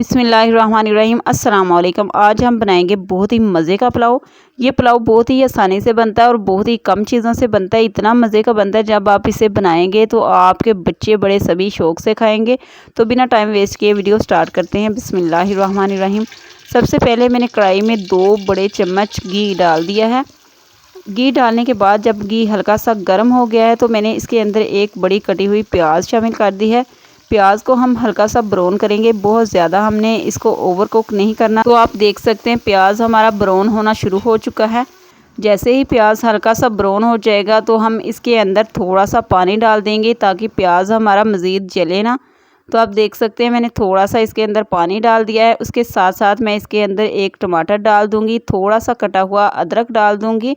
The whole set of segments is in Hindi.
बिस्मिल्लाहिर्रहमानिर्रहीम अस्सलाम वालेकुम। आज हम बनाएंगे बहुत ही मज़े का पुलाव। ये पुलाव बहुत ही आसानी से बनता है और बहुत ही कम चीज़ों से बनता है। इतना मज़े का बनता है, जब आप इसे बनाएंगे तो आपके बच्चे बड़े सभी शौक़ से खाएंगे। तो बिना टाइम वेस्ट किए वीडियो स्टार्ट करते हैं। बिस्मिल्लाहिर्रहमानिर्रहीम। सबसे पहले मैंने कढ़ाई में 2 बड़े चम्मच घी डाल दिया है। घी डालने के बाद जब घी हल्का सा गर्म हो गया है तो मैंने इसके अंदर एक बड़ी कटी हुई प्याज शामिल कर दी है। प्याज को हम हल्का सा ब्राउन करेंगे, बहुत ज़्यादा हमने इसको ओवर कुक नहीं करना। तो आप देख सकते हैं प्याज हमारा ब्राउन होना शुरू हो चुका है। जैसे ही प्याज हल्का सा ब्राउन हो जाएगा तो हम इसके अंदर थोड़ा सा पानी डाल देंगे ताकि प्याज हमारा मज़ीद जले ना। तो आप देख सकते हैं मैंने थोड़ा सा इसके अंदर पानी डाल दिया है। उसके साथ साथ मैं इसके अंदर एक टमाटर डाल दूँगी, थोड़ा सा कटा हुआ अदरक डाल दूँगी।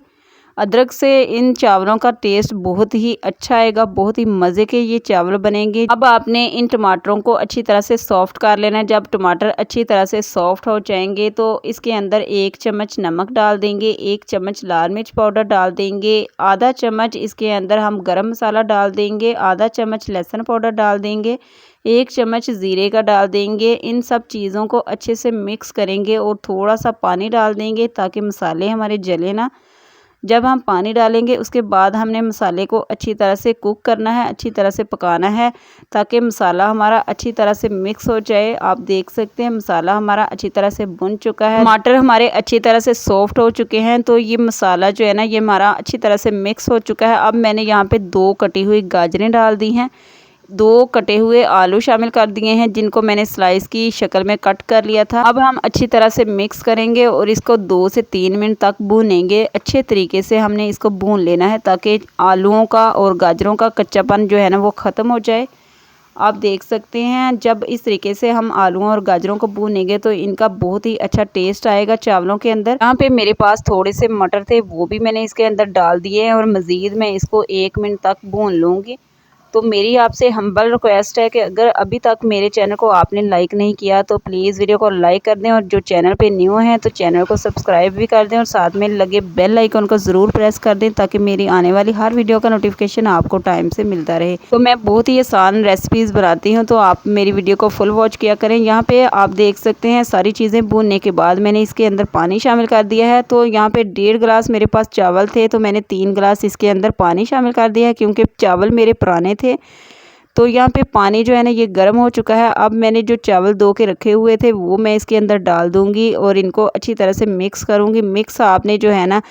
अदरक से इन चावलों का टेस्ट बहुत ही अच्छा आएगा, बहुत ही मज़े के ये चावल बनेंगे। अब आपने इन टमाटरों को अच्छी तरह से सॉफ्ट कर लेना है। जब टमाटर अच्छी तरह से सॉफ्ट हो जाएंगे तो इसके अंदर 1 चम्मच नमक डाल देंगे, 1 चम्मच लाल मिर्च पाउडर डाल देंगे, आधा चम्मच इसके अंदर हम गरम मसाला डाल देंगे, आधा चम्मच लहसुन पाउडर डाल देंगे, 1 चम्मच ज़ीरे का डाल देंगे। इन सब चीज़ों को अच्छे से मिक्स करेंगे और थोड़ा सा पानी डाल देंगे ताकि मसाले हमारे जले ना। जब हम पानी डालेंगे उसके बाद हमने मसाले को अच्छी तरह से कुक करना है, अच्छी तरह से पकाना है ताकि मसाला हमारा अच्छी तरह से मिक्स हो जाए। आप देख सकते हैं मसाला हमारा अच्छी तरह से भुन चुका है, टमाटर हमारे अच्छी तरह से सॉफ्ट हो चुके हैं। तो ये मसाला जो है ना ये हमारा अच्छी तरह से मिक्स हो चुका है। अब मैंने यहाँ पे 2 कटी हुई गाजरें डाल दी हैं, 2 कटे हुए आलू शामिल कर दिए हैं जिनको मैंने स्लाइस की शक्ल में कट कर लिया था। अब हम अच्छी तरह से मिक्स करेंगे और इसको 2 से 3 मिनट तक भूनेंगे। अच्छे तरीके से हमने इसको भून लेना है ताकि आलूओं का और गाजरों का कच्चापन जो है ना वो ख़त्म हो जाए। आप देख सकते हैं जब इस तरीके से हम आलूओं और गाजरों को भूनेंगे तो इनका बहुत ही अच्छा टेस्ट आएगा चावलों के अंदर। यहाँ पे मेरे पास थोड़े से मटर थे, वो भी मैंने इसके अंदर डाल दिए हैं और मज़ीद मैं इसको 1 मिनट तक भून लूँगी। तो मेरी आपसे हम्बल रिक्वेस्ट है कि अगर अभी तक मेरे चैनल को आपने लाइक नहीं किया तो प्लीज़ वीडियो को लाइक कर दें और जो चैनल पे न्यू हैं तो चैनल को सब्सक्राइब भी कर दें और साथ में लगे बेल आइकन को ज़रूर प्रेस कर दें ताकि मेरी आने वाली हर वीडियो का नोटिफिकेशन आपको टाइम से मिलता रहे। तो मैं बहुत ही आसान रेसिपीज़ बनाती हूँ, तो आप मेरी वीडियो को फुल वॉच किया करें। यहाँ पर आप देख सकते हैं सारी चीज़ें भूनने के बाद मैंने इसके अंदर पानी शामिल कर दिया है। तो यहाँ पर 1.5 गिलास मेरे पास चावल थे तो मैंने 3 गिलास इसके अंदर पानी शामिल कर दिया है क्योंकि चावल मेरे पुराने थे। तो यहाँ पे पानी जो है ना ये गर्म हो चुका है। अब मैंने जो चावल धो के रखे हुए थे वो मैं इसके अंदर डाल दूँगी और इनको अच्छी तरह से मिक्स करूँगी। मिक्स आपने जो है ना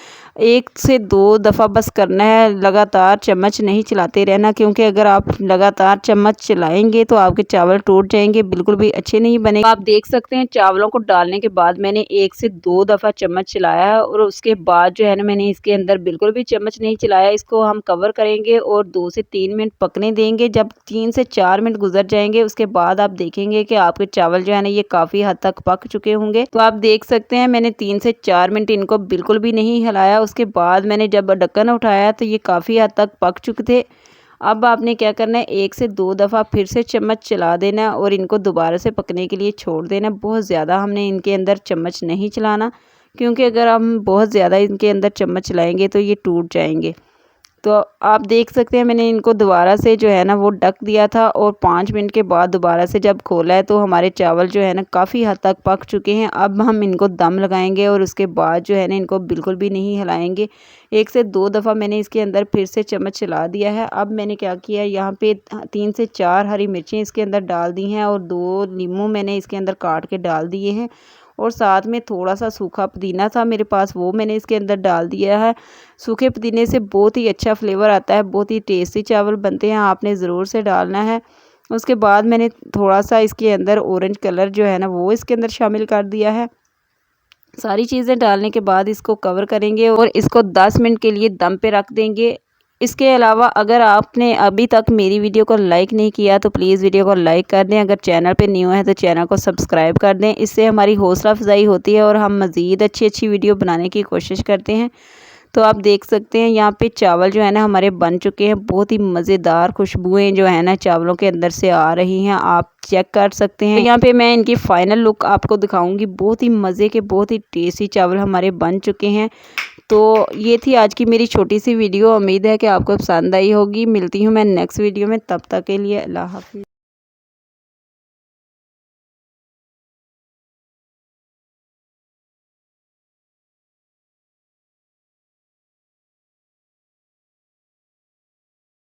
1 से 2 दफ़ा बस करना है, लगातार चम्मच नहीं चलाते रहना क्योंकि अगर आप लगातार चम्मच चलाएंगे तो आपके चावल टूट जाएंगे, बिल्कुल भी अच्छे नहीं बनेंगे। आप देख सकते हैं चावलों को डालने के बाद मैंने 1 से 2 दफ़ा चम्मच चलाया है और उसके बाद जो है ना मैंने इसके अंदर बिल्कुल भी चम्मच नहीं चलाया। इसको हम कवर करेंगे और 2 से 3 मिनट पकने देंगे। जब 3 से 4 मिनट गुजर जाएंगे उसके बाद आप देखेंगे कि आपके चावल जो है ना ये काफ़ी हद तक पक चुके होंगे। तो आप देख सकते हैं मैंने 3 से 4 मिनट इनको बिल्कुल भी नहीं हिलाया। उसके बाद मैंने जब ढक्कन उठाया तो ये काफ़ी हद तक पक चुके थे। अब आपने क्या करना है 1 से 2 दफ़ा फिर से चम्मच चला देना और इनको दोबारा से पकने के लिए छोड़ देना। बहुत ज़्यादा हमने इनके अंदर चम्मच नहीं चलाना क्योंकि अगर हम बहुत ज़्यादा इनके अंदर चम्मच चलाएँगे तो ये टूट जाएंगे। तो आप देख सकते हैं मैंने इनको दोबारा से जो है ना वो ढक दिया था और 5 मिनट के बाद दोबारा से जब खोला है तो हमारे चावल जो है ना काफ़ी हद तक पक चुके हैं। अब हम इनको दम लगाएंगे और उसके बाद जो है ना इनको बिल्कुल भी नहीं हिलाएंगे। 1 से 2 दफ़ा मैंने इसके अंदर फिर से चम्मच चला दिया है। अब मैंने क्या किया यहाँ पे 3 से 4 हरी मिर्चें इसके अंदर डाल दी हैं और 2 नींबू मैंने इसके अंदर काट के डाल दिए हैं और साथ में थोड़ा सा सूखा पुदीना था मेरे पास वो मैंने इसके अंदर डाल दिया है। सूखे पुदीने से बहुत ही अच्छा फ्लेवर आता है, बहुत ही टेस्टी चावल बनते हैं, आपने ज़रूर से डालना है। उसके बाद मैंने थोड़ा सा इसके अंदर ऑरेंज कलर जो है ना वो इसके अंदर शामिल कर दिया है। सारी चीज़ें डालने के बाद इसको कवर करेंगे और इसको 10 मिनट के लिए दम पे रख देंगे। इसके अलावा अगर आपने अभी तक मेरी वीडियो को लाइक नहीं किया तो प्लीज़ वीडियो को लाइक कर दें। अगर चैनल पे न्यू है तो चैनल को सब्सक्राइब कर दें, इससे हमारी हौसला अफजाई होती है और हम मज़ीद अच्छी वीडियो बनाने की कोशिश करते हैं। तो आप देख सकते हैं यहाँ पे चावल जो है ना हमारे बन चुके हैं। बहुत ही मज़ेदार खुशबुएं जो है ना चावलों के अंदर से आ रही हैं, आप चेक कर सकते हैं। तो यहाँ पे मैं इनकी फ़ाइनल लुक आपको दिखाऊंगी। बहुत ही मज़े के बहुत ही टेस्टी चावल हमारे बन चुके हैं। तो ये थी आज की मेरी छोटी सी वीडियो, उम्मीद है कि आपको पसंद आई होगी। मिलती हूँ मैं नेक्स्ट वीडियो में, तब तक के लिए अल्लाह हाफ़िज़।